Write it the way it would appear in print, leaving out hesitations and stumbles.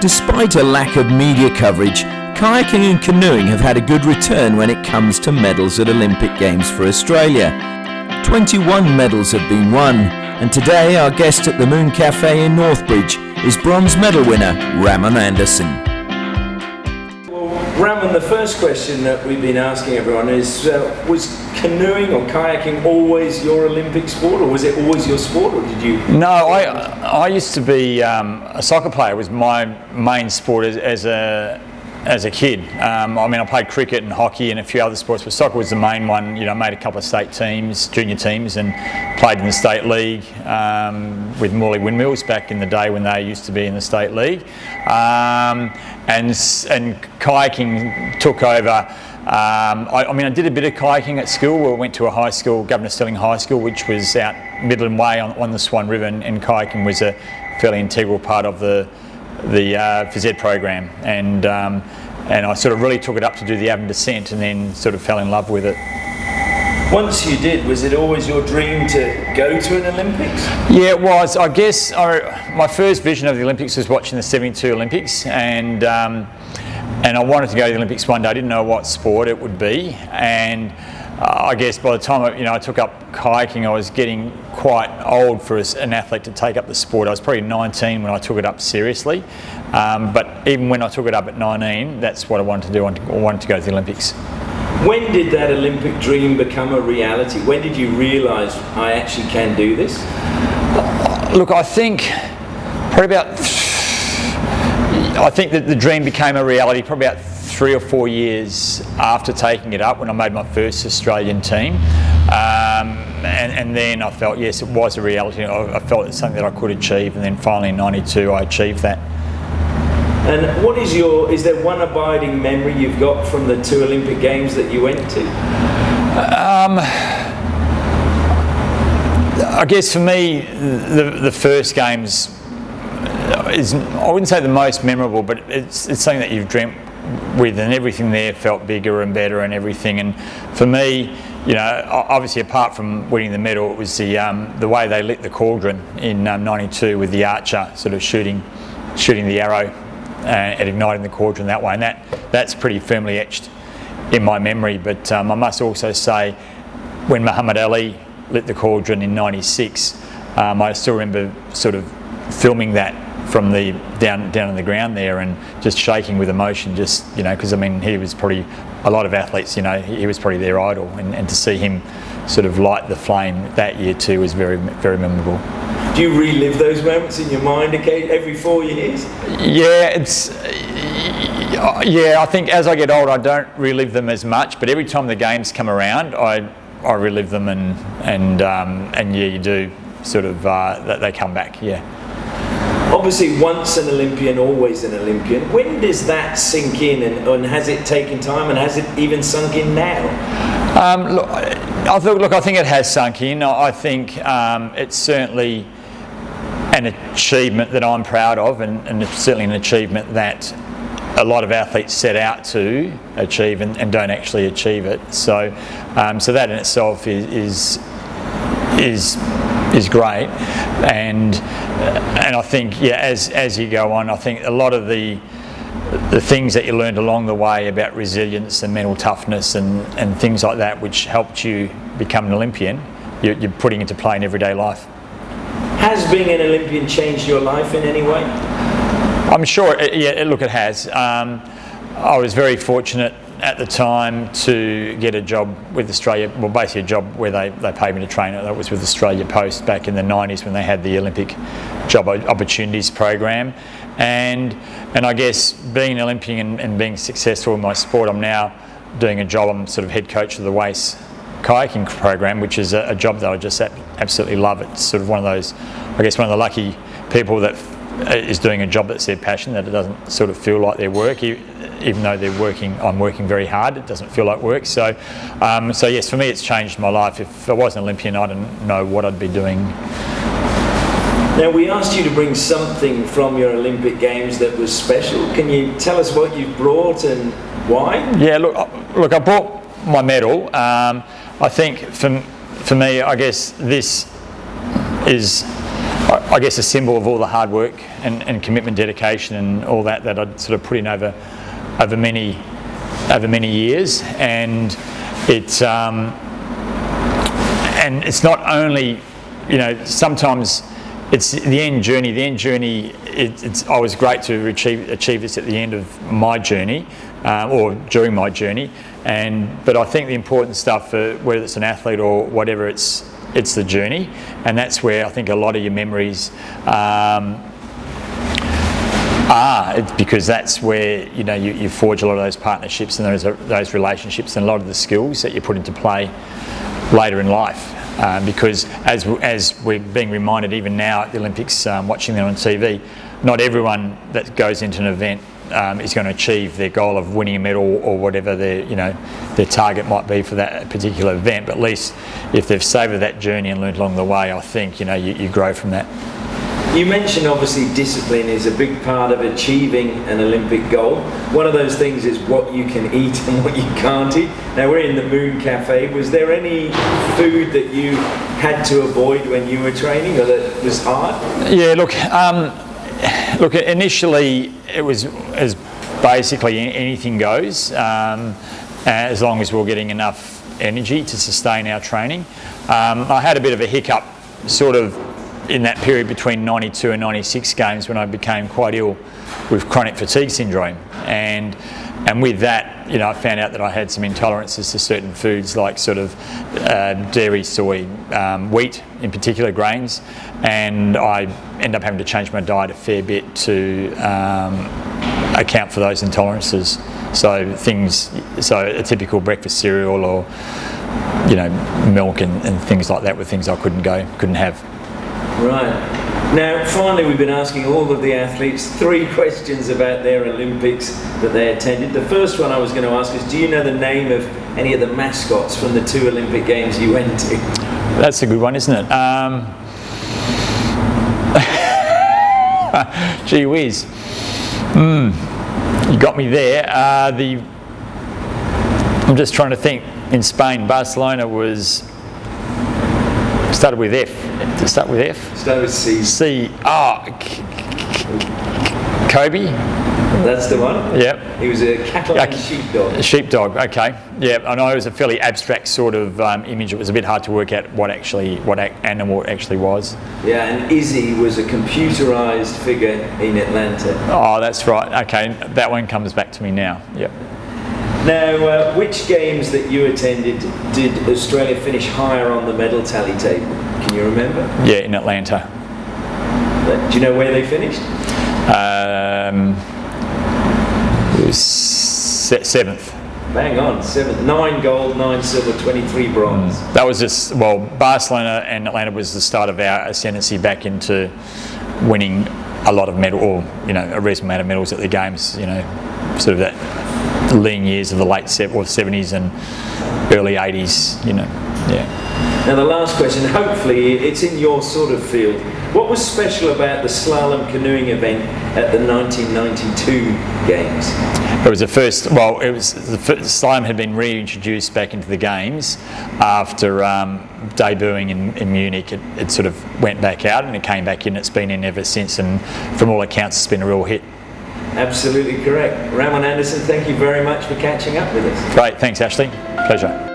Despite a lack of media coverage, kayaking and canoeing have had a good return when it comes to medals at Olympic Games for Australia. 21 medals have been won, and today our guest at the Moon Cafe in Northbridge is bronze medal winner Ramon Andersson. Well, Ramon, the first question that we've been asking everyone is, was canoeing or kayaking always your Olympic sport, or was it always your sport, or did you? No, I used to be a soccer player. It was my main sport as a kid. I mean, I played cricket and hockey and a few other sports, but soccer was the main one. You know, made a couple of state teams, junior teams, and played in the state league with Morley Windmills back in the day when they used to be in the state league. And kayaking took over. I mean, I did a bit of kayaking at school. I went to a high school, Governor Stirling High School, which was out Midland Way on the Swan River, and kayaking was a fairly integral part of the phys ed program, and I sort of really took it up to do the Avon descent, and then sort of fell in love with it. Once you did, was it always your dream to go to an Olympics? Yeah, it was. I guess my first vision of the Olympics was watching the '72 Olympics, and I wanted to go to the Olympics one day. I didn't know what sport it would be, and I guess by the time I took up kayaking, I was getting quite old for an athlete to take up the sport. I was probably 19 when I took it up seriously, but even when I took it up at 19, that's what I wanted to do. I wanted to go to the Olympics. When did that Olympic dream become a reality? When did you realise I actually can do this? Look, I think probably I think that the dream became a reality probably about 3 or 4 years after taking it up, when I made my first Australian team, and then I felt, yes, it was a reality. I felt it's something that I could achieve, and then finally in '92 I achieved that. And what is is there one abiding memory you've got from the 2 Olympic Games that you went to? I guess for me, the first Games is, I wouldn't say the most memorable, but it's something that you've dreamt with, and everything there felt bigger and better and everything. And for me, you know, obviously apart from winning the medal, it was the way they lit the cauldron in '92 with the archer sort of shooting the arrow and igniting the cauldron that way, and that's pretty firmly etched in my memory. But I must also say, when Muhammad Ali lit the cauldron in '96, I still remember sort of filming that from the down on the ground there, and just shaking with emotion, just, you know, because I mean, he was probably, a lot of athletes, you know, he was probably their idol, and to see him sort of light the flame that year too was very, very memorable. Do you relive those moments in your mind every 4 years? Yeah, I think as I get older I don't relive them as much, but every time the games come around I relive them, and yeah, you do sort of that they come back, yeah. Obviously, once an Olympian, always an Olympian. When does that sink in, and has it taken time, and has it even sunk in now? Look, I think it has sunk in. I think it's certainly an achievement that I'm proud of, and it's certainly an achievement that a lot of athletes set out to achieve and don't actually achieve it. So that in itself is great, and I think, yeah, as you go on, I think a lot of the things that you learned along the way about resilience and mental toughness and things like that, which helped you become an Olympian, you're putting into play in everyday life. Has being an Olympian changed your life in any way? I'm sure, look, it has. I was very fortunate at the time to get a job with Australia, well, basically a job where they paid me to train. That was with Australia Post back in the 90s when they had the Olympic Job Opportunities program. And I guess being an Olympian and being successful in my sport, I'm now doing a job, I'm sort of head coach of the WACE kayaking program, which is a job that I just absolutely love. It's sort of one of those, I guess, one of the lucky people that is doing a job that's their passion, that it doesn't sort of feel like their work, even though I'm working very hard, it doesn't feel like work. So yes, for me it's changed my life. If I was an Olympian, I don't know what I'd be doing. Now, we asked you to bring something from your Olympic Games that was special. Can you tell us what you've brought and why? Yeah, look, I brought my medal. I think for me, I guess this is I guess, a symbol of all the hard work and commitment, dedication, and all that I'd sort of put in over many years, and it's not only, sometimes it's the end journey. The end journey, it's always great to achieve this at the end of my journey, or during my journey, but I think the important stuff, for whether it's an athlete or whatever, it's the journey, and that's where I think a lot of your memories are, because that's where you forge a lot of those partnerships and those relationships, and a lot of the skills that you put into play later in life. Because as we're being reminded even now at the Olympics, watching them on TV, not everyone that goes into an event is going to achieve their goal of winning a medal or whatever their target might be for that particular event. But at least if they've savoured that journey and learned along the way, I think you grow from that. You mentioned obviously discipline is a big part of achieving an Olympic goal. One of those things is what you can eat and what you can't eat. Now we're in the Moon Cafe. Was there any food that you had to avoid when you were training, or that was hard? Yeah, look, initially it was as basically anything goes, as long as we're getting enough energy to sustain our training. I had a bit of a hiccup sort of in that period between 92 and 96 games, when I became quite ill with chronic fatigue syndrome, and with that, I found out that I had some intolerances to certain foods, like sort of dairy, soy, wheat in particular, grains, and I ended up having to change my diet a fair bit to account for those intolerances. So a typical breakfast cereal, or milk and things like that were things I couldn't have. Right. Now, finally, we've been asking all of the athletes 3 questions about their Olympics that they attended. The first one I was going to ask is, do you know the name of any of the mascots from the 2 Olympic Games you went to? That's a good one, isn't it? Gee whiz. You got me there. I'm just trying to think. In Spain, Barcelona started with F. Did it start with F? Started with C. C. Kobe? That's the one? Yep. He was a Catalan sheepdog. A sheepdog, okay. Yeah, I know it was a fairly abstract sort of image. It was a bit hard to work out what animal it actually was. Yeah, and Izzy was a computerised figure in Atlanta. Oh, that's right. Okay, that one comes back to me now. Yep. Now, which games that you attended did Australia finish higher on the medal tally table? Can you remember? Yeah, in Atlanta. Do you know where they finished? It was 7th. Bang on, 7th. 9 gold, 9 silver, 23 bronze. That was just, Barcelona and Atlanta was the start of our ascendancy back into winning a lot of medal, or a reasonable amount of medals at the games. Sort of that lean years of the late 70s and early 80s. Yeah. Now the last question, hopefully it's in your sort of field. What was special about the slalom canoeing event at the 1992 Games? It was the first, slalom had been reintroduced back into the Games after debuting in Munich. It sort of went back out and it came back in. It's been in ever since, and from all accounts it's been a real hit. Absolutely correct. Ramon Andersson, thank you very much for catching up with us. Great, thanks Ashley. Pleasure.